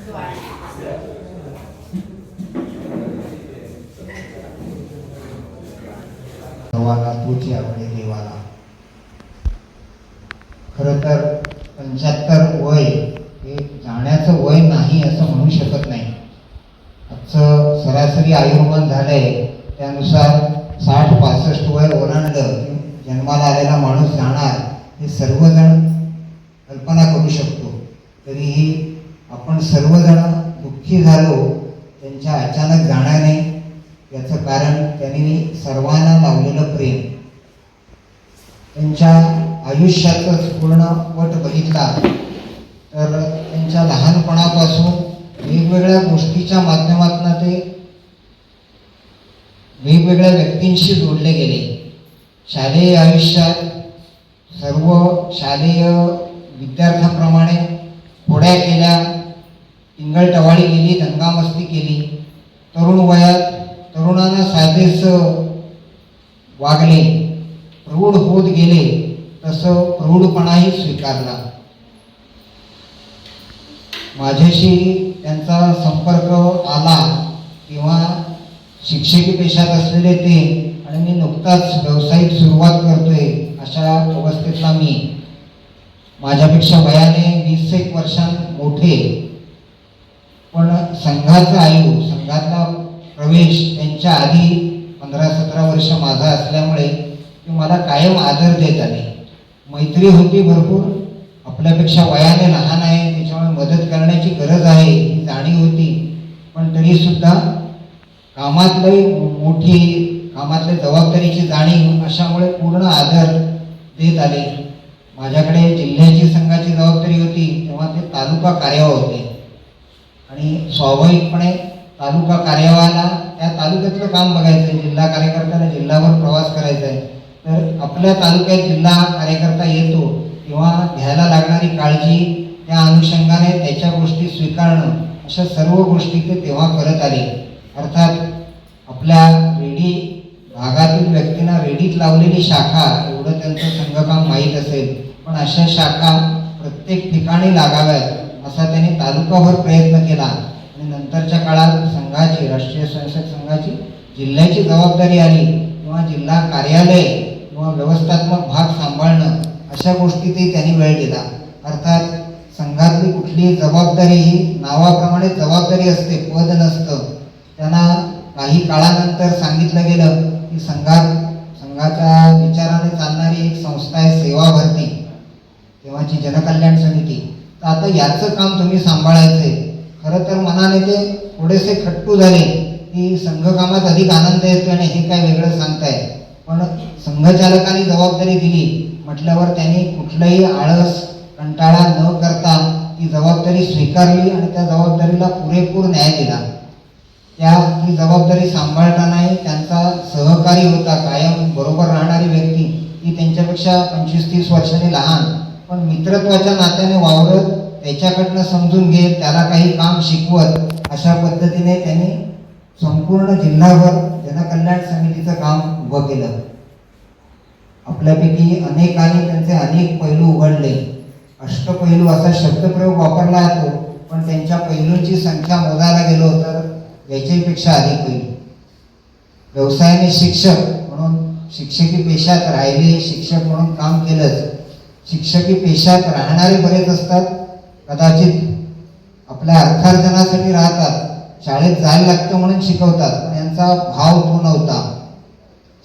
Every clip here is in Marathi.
देवाला तूच आवडे देवाला. खरं तर 75 वय हे जाण्याचं वय नाही असं म्हणू शकत नाही. आजचं सरासरी आयुर्मान झालंय त्यानुसार 60-65 वय ओलांडलं जन्माला आलेला माणूस जाणार हे सर्वजण कल्पना करू शकतो. तरीही आपण सर्वजण दुःखी झालो त्यांच्या अचानक जाण्याने. याचं कारण त्यांनी सर्वांना लावलेलं प्रेम. त्यांच्या आयुष्याचंच पूर्ण पट बघितला तर त्यांच्या लहानपणापासून वेगवेगळ्या गोष्टीच्या माध्यमातून ते वेगवेगळ्या व्यक्तींशी जोडले गेले. शालेय आयुष्यात सर्व शालेय विद्यार्थ्यांप्रमाणे होड्या केल्या, टिंगलटवाळी केली, दंगामस्ती केली. तरुण वयात तरुणांना साधेच वागले. प्रौढ होत गेले तसं प्रौढपणाही स्वीकारला. माझ्याशी त्यांचा संपर्क आला किंवा शिक्षकी पेशात असलेले ते आणि मी नुकताच व्यावसायिक सुरुवात करतोय अशा अवस्थेतला मी. माझ्यापेक्षा वयाने 20-1 वर्षां मोठे, पण संघाचं आयु संघातला प्रवेश त्यांच्या आधी 15-17 वर्ष माझा असल्यामुळे ते मला कायम आदर देत आले. मैत्री होती भरपूर. आपल्यापेक्षा वयाने लहान आहे त्याच्यामुळे मदत करण्याची गरज आहे ही जाणीव होती. पण तरीसुद्धा कामातली जबाबदारीची जाणीव अशामुळे पूर्ण आदर देत आले. माझ्याकडे जिल्ह्याची संघाची जबाबदारी होती तेव्हा ते तालुका कार्यावर होते आणि स्वाभाविकपणे तालुका कार्यालयाला त्या तालुक्यातलं काम बघायचं आहे. जिल्हा कार्यकर्त्याला जिल्हावर प्रवास करायचा आहे तर आपल्या तालुक्यात जिल्हा कार्यकर्ता येतो तेव्हा घ्यायला लागणारी काळजी, त्या अनुषंगाने त्याच्या गोष्टी स्वीकारणं, अशा सर्व गोष्टी ते तेव्हा करत आले. अर्थात आपल्या रेडी भागातील व्यक्तींना रेडीत लावलेली शाखा एवढं त्यांचं संघकाम माहीत असेल, पण अशा शाखा प्रत्येक ठिकाणी लागाव्यात असा त्यांनी तालुकाभर प्रयत्न केला. आणि नंतरच्या काळात संघाची, राष्ट्रीय स्वयंसेवक संघाची जिल्ह्याची जबाबदारी आली किंवा जिल्हा कार्यालय किंवा व्यवस्थात्मक भाग सांभाळणं अशा गोष्टीतही त्यांनी वेळ दिला. अर्थात संघातली कुठलीही जबाबदारी ही नावाप्रमाणे जबाबदारी असते, पद नसतं. त्यांना काही काळानंतर सांगितलं गेलं की संघाच्या विचाराने चालणारी एक संस्था आहे सेवा भरती, तेव्हाची जनकल्याण समिती. तर आता याचं काम तुम्ही सांभाळायचं आहे. खरं तर मनाने ते थोडेसे खट्टू झाले की संघकामात अधिक आनंद येतो आणि हे काय वेगळं सांगताय. पण संघचालकांनी जबाबदारी दिली म्हटल्यावर त्यांनी कुठलाही आळस कंटाळा न करता ती जबाबदारी स्वीकारली आणि त्या जबाबदारीला पुरेपूर न्याय दिला. ती जबाबदारी सांभाळतानाही त्यांचा सहकारी होता, कायम बरोबर राहणारी व्यक्ती. ती त्यांच्यापेक्षा 25-30 वर्षांनी लहान, पण मित्रत्वाच्या नात्याने वावरत, त्याच्याकडनं समजून घेत, त्याला काही काम शिकवत, अशा पद्धतीने त्यांनी संपूर्ण जिल्हाभर जनकल्याण समितीचं काम उभं केलं. आपल्यापैकी अनेकांनी त्यांचे अनेक पैलू उघडले. अष्टपैलू असा शब्दप्रयोग वापरला जातो, पण त्यांच्या पैलूंची संख्या मोजायला गेलो तर याच्यापेक्षा अधिक पैलू. व्यवसायाने शिक्षक म्हणून शिक्षकी पेशात राहिले, शिक्षक म्हणून काम केलंच. शिक्षकी पेशात राहणारे बरेच असतात, कदाचित आपल्या अर्थार्जनासाठी राहतात, शाळेत जायला लागतं म्हणून शिकवतात, पण यांचा भाव तो नव्हता.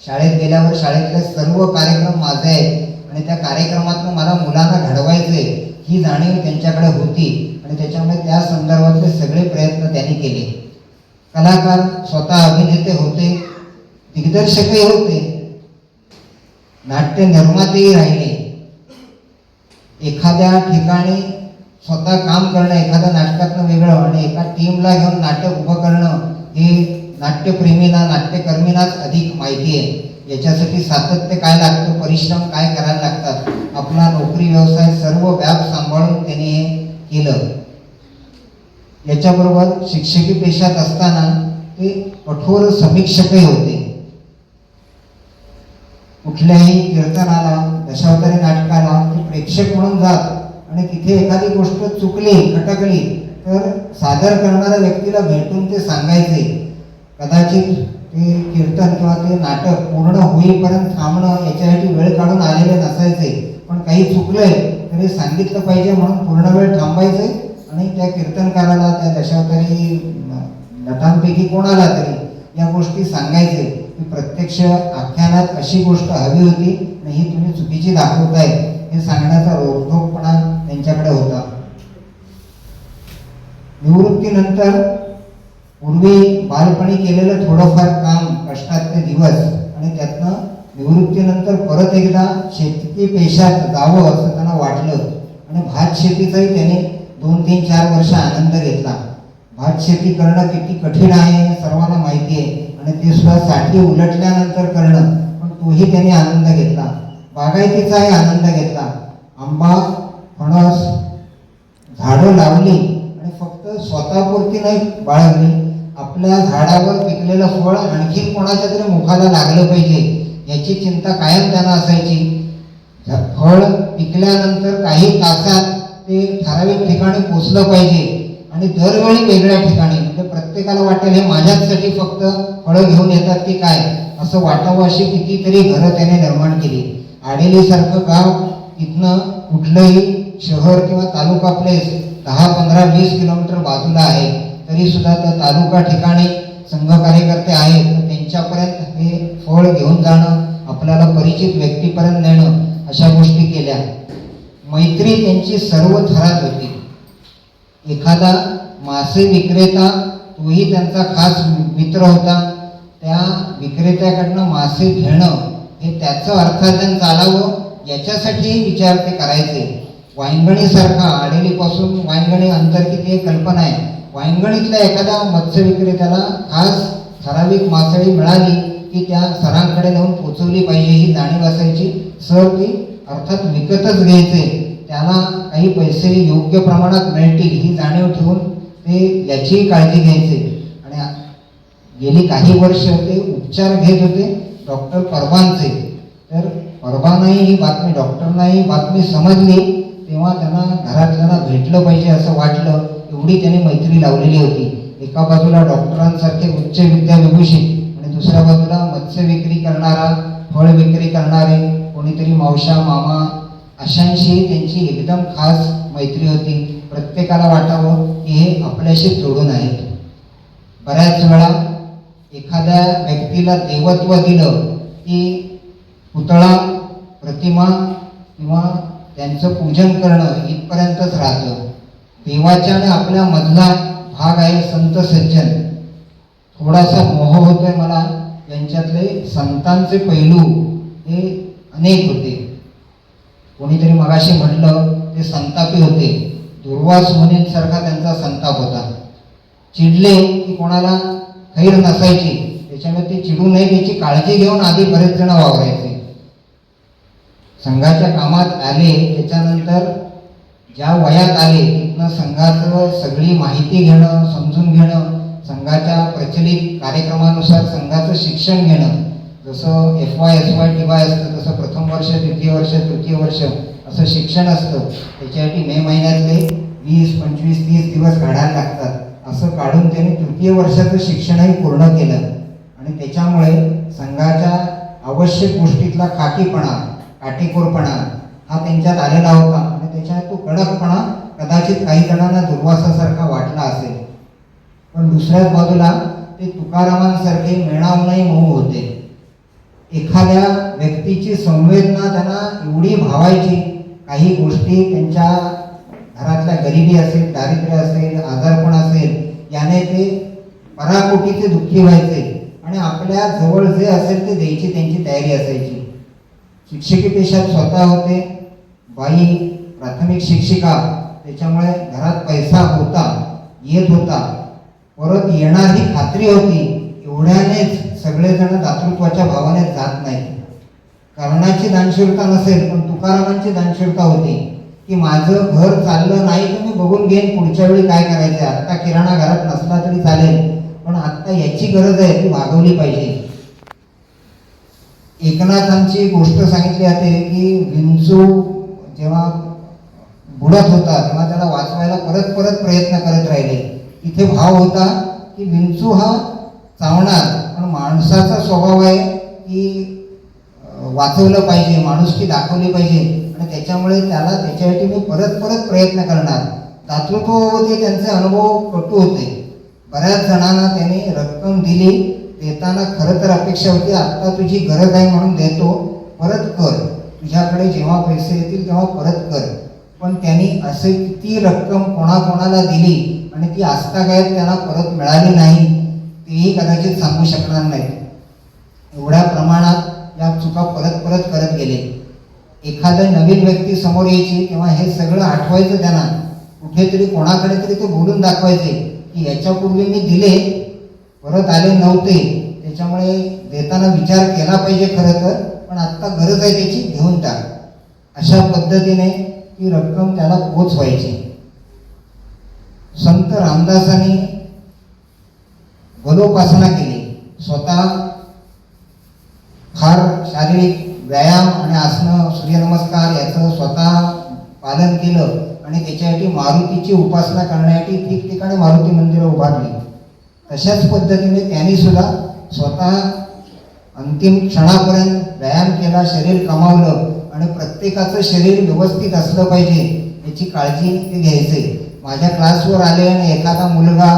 शाळेत गेल्यावर शाळेतले सर्व कार्यक्रम माझे आहेत आणि त्या कार्यक्रमातून मला मुलांना घडवायचे ही जाणीव त्यांच्याकडे होती आणि त्याच्यामुळे त्या संदर्भातले सगळे प्रयत्न त्यांनी केले. कलाकार स्वतः अभिनेते होते, दिग्दर्शकही होते, नाट्य निर्मातेही राहिले. एखाद्या ठिकाणी स्वतः काम करणं, एखाद्या नाटकातनं वेगळं आणि एका टीमला घेऊन नाटक उभं करणं हे नाट्यप्रेमींना, नाट्यकर्मींनाच अधिक माहिती आहे. याच्यासाठी सातत्य काय लागतं, परिश्रम काय करायला लागतात. आपला नोकरी व्यवसाय सर्व व्याप सांभाळून त्यांनी हे केलं. याच्याबरोबर शिक्षकी पेशात असताना ते कठोर समीक्षकही होते. कुठल्याही कीर्तनाला, दशावतारी नाटकाला ते प्रेक्षक म्हणून जात आणि तिथे एखादी गोष्ट चुकली, खटकली तर सादर करणाऱ्या व्यक्तीला भेटून ते सांगायचे. कदाचित ते कीर्तन किंवा ते नाटक पूर्ण होईपर्यंत थांबणं याच्यासाठी वेळ काढून आलेले नसायचे, पण काही चुकलंय तरी सांगितलं पाहिजे म्हणून पूर्ण वेळ थांबायचे आणि त्या कीर्तनकाराला, त्या दशावतारी नटांपैकी कोणाला तरी या गोष्टी सांगायचे की प्रत्यक्ष आख्यानात अशी गोष्ट हवी होती आणि ही तुम्ही चुकीची दाखवताय, हे सांगण्याचा रोखोकपणा त्यांच्याकडे होता. निवृत्तीनंतर पूर्वी बालपणी केलेलं थोडंफार काम, कष्टाचे दिवस आणि त्यातनं निवृत्तीनंतर परत एकदा शेती पेशात जावं असं त्यांना वाटलं आणि भात शेतीचाही त्याने 2-3-4 वर्ष आनंद घेतला. भात शेती करणं किती कठीण आहे सर्वांना माहिती आहे आणि ते सुद्धा साठी उलटल्यानंतर करणं, पण तोही त्याने आनंद घेतला. बागायतीचाही आनंद घेतला. आंबा, फणस झाडं लावली आणि फक्त स्वतःपुरती नाही बाळगली, आपल्या झाडावर पिकलेलं फळ आणखी कोणाच्या तरी मुखाला लागलं पाहिजे याची चिंता कायम त्यांना असायची. फळ पिकल्यानंतर काही तासात ते ठराविक ठिकाणी पोचलं पाहिजे आणि दरवेळी वेगळ्या ठिकाणी, म्हणजे प्रत्येकाला वाटेल हे माझ्यासाठी फक्त फळं घेऊन येतात की काय असं वाटावं अशी कितीतरी घरं त्याने निर्माण केली. आडेलीसारखं गाव, तिथनं कुठलंही शहर किंवा तालुका प्लेस 10-15-20 किलोमीटर बाजूला आहे, तरी सुद्धा त्या तालुका ठिकाणी संघ कार्यकर्ते आहेत, तर त्यांच्यापर्यंत हे फळ घेऊन जाणं, आपल्याला परिचित व्यक्तीपर्यंत नेणं, अशा गोष्टी केल्या. मैत्री त्यांची सर्व थरात होती. एखादा मासे विक्रेता, तोही त्यांचा खास मित्र होता. त्या विक्रेत्याकडनं मासे घेणं हे त्याचं अर्थार्जन चालावं याच्यासाठी विचार ते करायचे. वांगणीसारखा, आडेलीपासून वांगणी अंतर किती हे कल्पना आहे. वांगणीतल्या एखाद्या मत्स्य विक्रेत्याला खास ठराविक मासळी मिळाली की त्या सरांकडे नेऊन पोचवली पाहिजे ही जाणीव असायची. सर ती अर्थात विकतच घ्यायचे, त्याला काही पैसे योग्य प्रमाणात मिळतील ही जाणीव ठेवून ते याचीही काळजी घ्यायचे. आणि गेली काही वर्ष ते उपचार घेत होते डॉक्टर परबांचे. तर परबांनाही ही बातमी, डॉक्टरनाही बातमी समजली, तेव्हा त्यांना घरातल्यांना भेटलं पाहिजे असं वाटलं, एवढी त्यांनी मैत्री लावलेली होती. एका बाजूला डॉक्टरांसारखे उच्च विद्याविभूषित आणि दुसऱ्या बाजूला मत्स्य विक्री करणारा, फळ विक्री करणारे कोणीतरी मावशा, मामा, अशांशी त्यांची एकदम खास मैत्री होती. प्रत्येकाला वाटावं की हे आपल्याशी जोडून आहेत. बऱ्याच वेळा एखाद्या व्यक्तीला देवत्व दिलं की पुतळा, प्रतिमा किंवा त्यांचं पूजन करणं इथपर्यंतच राहतं. देवाच्या आणि आपल्या मधला भाग आहे संत सज्जन. थोडासा मोह होतोय मला, यांच्यातले संतांचे पैलू हे अनेक होते. कोणीतरी मगाशी म्हटलं ते संतापी होते. दुर्वास मुनींसारखा त्यांचा संताप होता. चिडले की कोणाला खैर नसायची, त्याच्यामुळे ते चिडू नये याची काळजी घेऊन आधी बरेच जण वावरायचे. संघाच्या कामात आले त्याच्यानंतर ज्या वयात आले तिथनं संघाचं सगळी माहिती घेणं, समजून घेणं, संघाच्या प्रचलित कार्यक्रमानुसार संघाचं शिक्षण घेणं, जसं FY, SY, TY असतं तसं प्रथम वर्ष, द्वितीय वर्ष, तृतीय वर्ष असं शिक्षण असतं. त्याच्यासाठी मे महिन्यातले 20, 25, 30 दिवस काढायला लागतात. असं काढून त्यांनी तृतीय वर्षाचं शिक्षणही पूर्ण केलं आणि त्याच्यामुळे संघाच्या आवश्यक गोष्टीतला खाकीपणा, काटेकोरपणा हा त्यांच्यात आलेला होता आणि त्याच्यात तो कडकपणा कदाचित काही जणांना दुर्वासासारखा वाटला असेल. पण दुसऱ्याच बाजूला ते तुकारामांसारखे मेणावूनही मऊ होते. एखाद्या व्यक्तीची संवेदना त्यांना एवढी भावायची, काही गोष्टी त्यांच्या घरातल्या गरिबी असेल, दारिद्र्य असेल, आजारपण असेल, याने ते पराकोटीचे दुःखी व्हायचे आणि आपल्या जवळ जे असेल ते द्यायची त्यांची तयारी असायची. शिक्षकी पेशात स्वतः होते, बाई प्राथमिक शिक्षिका, त्याच्यामुळे घरात पैसा होता, येत होता, परत येणार ही खात्री होती. एवढ्यानेच सगळेजण दातृत्वाच्या भावाने जात नाहीत. कर्णाची दानशूरता नसेल पण तुकारामांची दानशूरता होती की माझं घर चाललं नाही तर मी बघून घेईन पुढच्या वेळी काय करायचं. आत्ता किराणा घरात नसला तरी चालेल, पण आत्ता याची गरज आहे ती भागवली पाहिजे. एकनाथांची गोष्ट सांगितली जाते की विंचू जेव्हा बुडत होता तेव्हा त्याला वाचवायला परत परत प्रयत्न करत राहिले. इथे भाव होता की विंचू हा चावणार, पण माणसाचा स्वभाव आहे की वाचवलं पाहिजे, माणुसकी दाखवली पाहिजे, आणि त्याच्यामुळे त्याच्यासाठी मी परत परत प्रयत्न करणार. दातृत्व होते, त्यांचे अनुभव कटू होते. बऱ्याच जणांना त्याने रक्कम दिली, देताना खरं तर अपेक्षा होती आत्ता तुझी गरज आहे म्हणून देतो, परत कर, तुझ्याकडे जेव्हा पैसे येतील तेव्हा परत कर. पण त्यांनी असे किती रक्कम कोणाकोणाला दिली आणि ती आजतागायत त्यांना परत मिळाली नाही, तेही कदाचित सांगू शकणार नाही. एवढ्या प्रमाणात या चुका परत परत करत गेले. एखादा नवीन व्यक्ती समोर यायची तेव्हा हे सगळं आठवायचं त्यांना, कुठेतरी कोणाकडे तरी ते बोलून दाखवायचे की याच्यापूर्वी मी दिले, परत आले नव्हते, त्याच्यामुळे देताना विचार केला पाहिजे खरं तर, पण आत्ता गरज आहे त्याची, घेऊन टाक. अशा पद्धतीने ती रक्कम त्याला पोचवायची. संत रामदासांनी बलोपासना केली. स्वतः फार शारीरिक व्यायाम आणि आसनं, सूर्यनमस्कार याचं स्वतः पालन केलं आणि त्याच्यासाठी मारुतीची उपासना करण्यासाठी ठिकठिकाणी मारुती मंदिरं उभारली. तशाच पद्धतीने त्यांनी सुद्धा स्वतः अंतिम क्षणापर्यंत व्यायाम केला, शरीर कमावलं, आणि प्रत्येकाचं शरीर व्यवस्थित असलं पाहिजे याची काळजी ते घ्यायचे. माझ्या क्लासवर आले आणि एखादा मुलगा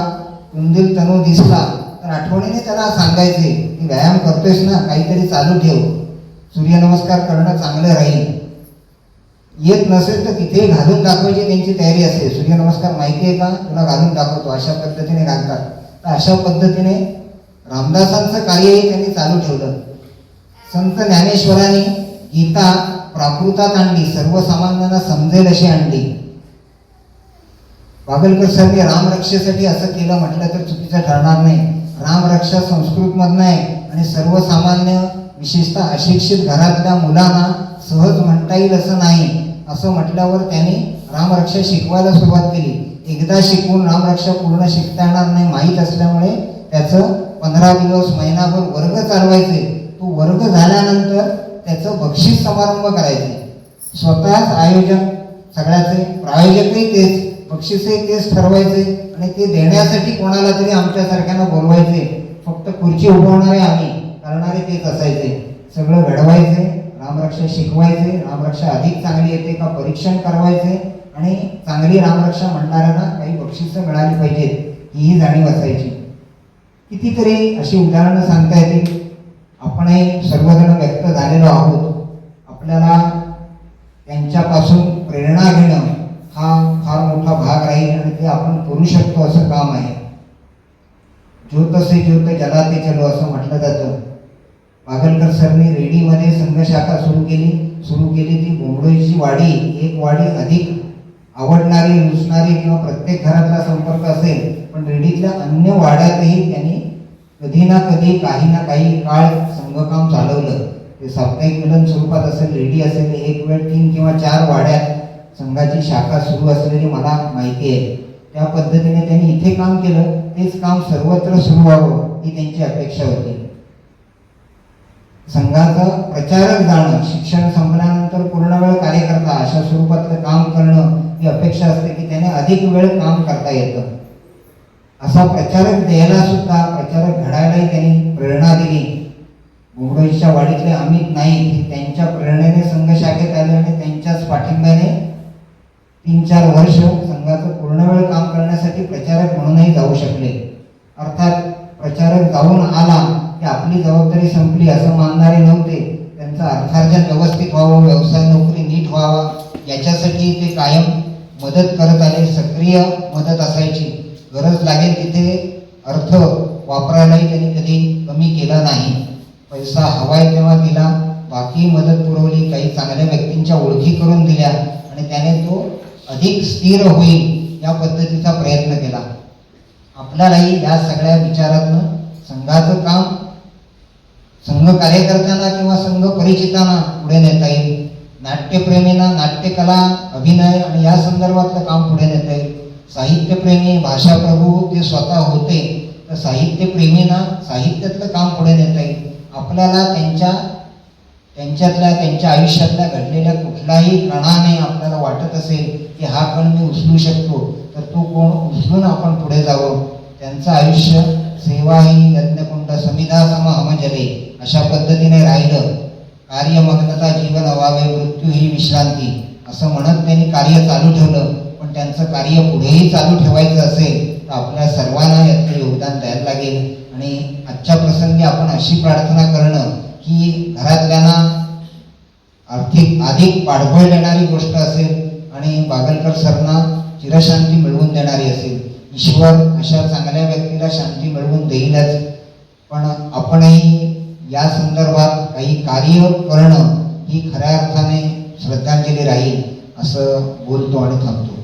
तुंदील तनू दिसला तर आठवणीने त्याला सांगायचे की व्यायाम करतोयस ना, काहीतरी चालू ठेव, सूर्यनमस्कार करणं चांगलं राहील. येत नसेल तर तिथे घालून दाखवायची त्यांची तयारी असते. सूर्यनमस्कार माहिती आहे का, तुला घालून दाखवतो, अशा पद्धतीने घालतात. तर अशा पद्धतीने रामदासांचं कार्यही त्यांनी चालू ठेवलं. संत ज्ञानेश्वरांनी गीता प्राकृतात आणली, सर्वसामान्यांना समजेल अशी आणली. बागलकर सरने रामरक्षेसाठी असं केलं म्हटलं तर चुकीचं ठरणार नाही. रामरक्षा संस्कृतमधनं आहे आणि सर्वसामान्य विशेषतः अशिक्षित घरातल्या मुलांना सहज म्हणता येईल असं नाही. असं म्हटल्यावर त्यांनी रामरक्षा शिकवायला सुरुवात केली. एकदा शिकवून रामरक्षा पूर्ण शिकता येणार नाही माहीत असल्यामुळे त्याचं 15 दिवस महिनाभर वर्ग चालवायचे. तो वर्ग झाल्यानंतर त्याचं बक्षीस समारंभ करायचे. स्वतःच आयोजन सगळ्याचे, प्रायोजकही तेच, बक्षीसही तेच ठरवायचे आणि ते देण्यासाठी कोणाला तरी आमच्यासारख्यांना बोलवायचे. फक्त खुर्ची उभवणारे आम्ही, करणारे तेच असायचे. सगळं घडवायचे, रामरक्षा शिकवायचे, रामरक्षा अधिक चांगली येते का परीक्षण करवायचे, आणि चांगली रामरक्षा म्हणणाऱ्यांना काही बक्षिसं मिळाली पाहिजेत ही जाणीव असायची. कितीतरी अशी उदाहरणं सांगता येतील. आपणही सर्वजण व्यक्त झालेलो आहोत. आपल्याला त्यांच्यापासून प्रेरणा घेणं हा फार मोठा भाग राहील आणि ते आपण करू शकतो असं काम आहे. ज्योत से ज्योत जलाते चलो असं म्हटलं जातं. बागलकर सरनी रेडीमध्ये संघशाखा सुरू केली. ती बोंबडोईची वाडी, एक वाडी अधिक आवडणारी, रुचणारी किंवा प्रत्येक घरातला संपर्क असेल, पण रेडीतल्या अन्य वाड्यातही त्यांनी कधी ना कधी काही ना काही काळ संघकाम चालवलं. ते साप्ताहिक मिलन स्वरूपात असेल, रेडी असेल, एक वेळ 3 किंवा 4 वाड्यात संघाची शाखा सुरू असलेली मला माहिती आहे. त्या पद्धतीने त्यांनी इथे काम केलं. तेच काम सर्वत्र सुरू व्हावं ही त्यांची अपेक्षा होती. संघाचं प्रचारक जाणं, शिक्षण संपल्यानंतर पूर्ण वेळ कार्यकर्ता अशा स्वरूपातलं काम करणं ही अपेक्षा असते की त्याने अधिक वेळ काम करता येतं. असा प्रचारक द्यायला सुद्धा, प्रचारक घडायलाही त्यांनी प्रेरणा दिली. बोंबडोईच्या वाडीतले अमित नाईक हे त्यांच्या प्रेरणेने संघशाखेत आले आणि त्यांच्याच पाठिंब्याने 3-4 वर्ष संघाचं पूर्ण वेळ काम करण्यासाठी प्रचारक म्हणूनही जाऊ शकले. अर्थात प्रचारक जाऊन आला की आपली जबाबदारी संपली असं मानणारे नव्हते. त्यांचं अर्थार्जन व्यवस्थित व्हावं, व्यवसाय नोकरी नीट व्हावा याच्यासाठी ते कायम मदत करत आले. सक्रिय मदत असायची. गरज लागेल तिथे अर्थ वापरायलाही त्यांनी कधी कमी केला नाही. पैसा हवाय तेव्हा दिला, बाकी मदत पुरवली, काही चांगल्या व्यक्तींच्या ओळखी करून दिल्या आणि त्याने तो अधिक स्थिर होईल या पद्धतीचा प्रयत्न केला. आपल्यालाही या सगळ्या विचारातनं संघाचं काम संघ कार्यकर्त्यांना किंवा संघ परिचितांना पुढे नेता येईल. नाट्यप्रेमींना नाट्यकला, अभिनय आणि या संदर्भातलं काम पुढे नेता येईल. साहित्यप्रेमी, भाषाप्रभू ते स्वतः होते, तर साहित्यप्रेमींना साहित्यातलं काम पुढे नेता येईल. आपल्याला त्यांच्या आयुष्यातल्या घडलेल्या कुठल्याही कणाने आपल्याला वाटत असेल की हा कण मी उचलू शकतो, तर तो कोण उचलून आपण पुढे जावं. त्यांचं आयुष्य सेवा ही यज्ञकुंड समिधा सम हमजले अशा पद्धतीने राहिलं. कार्यमग्नता जीवन अवावे, मृत्यू ही विश्रांती असं म्हणत त्यांनी कार्य चालू ठेवलं. पण त्यांचं कार्य पुढेही चालू ठेवायचं असेल तर आपल्या सर्वांना यातलं योगदान द्यायला लागेल. आणि आजच्या प्रसंगी आपण अशी प्रार्थना करणं की घरातल्यांना आर्थिक अधिक पाठबळ देणारी गोष्ट असेल आणि बागलकर सरना चिरशांती मिळवून देणारी असेल. ईश्वर अशा चांगल्या व्यक्तीला शांती मिळवून देईलच, पण आपणही या संदर्भात काही कार्य करणं ही खऱ्या अर्थाने श्रद्धांजली राहील असं बोलतो आणि थांबतो.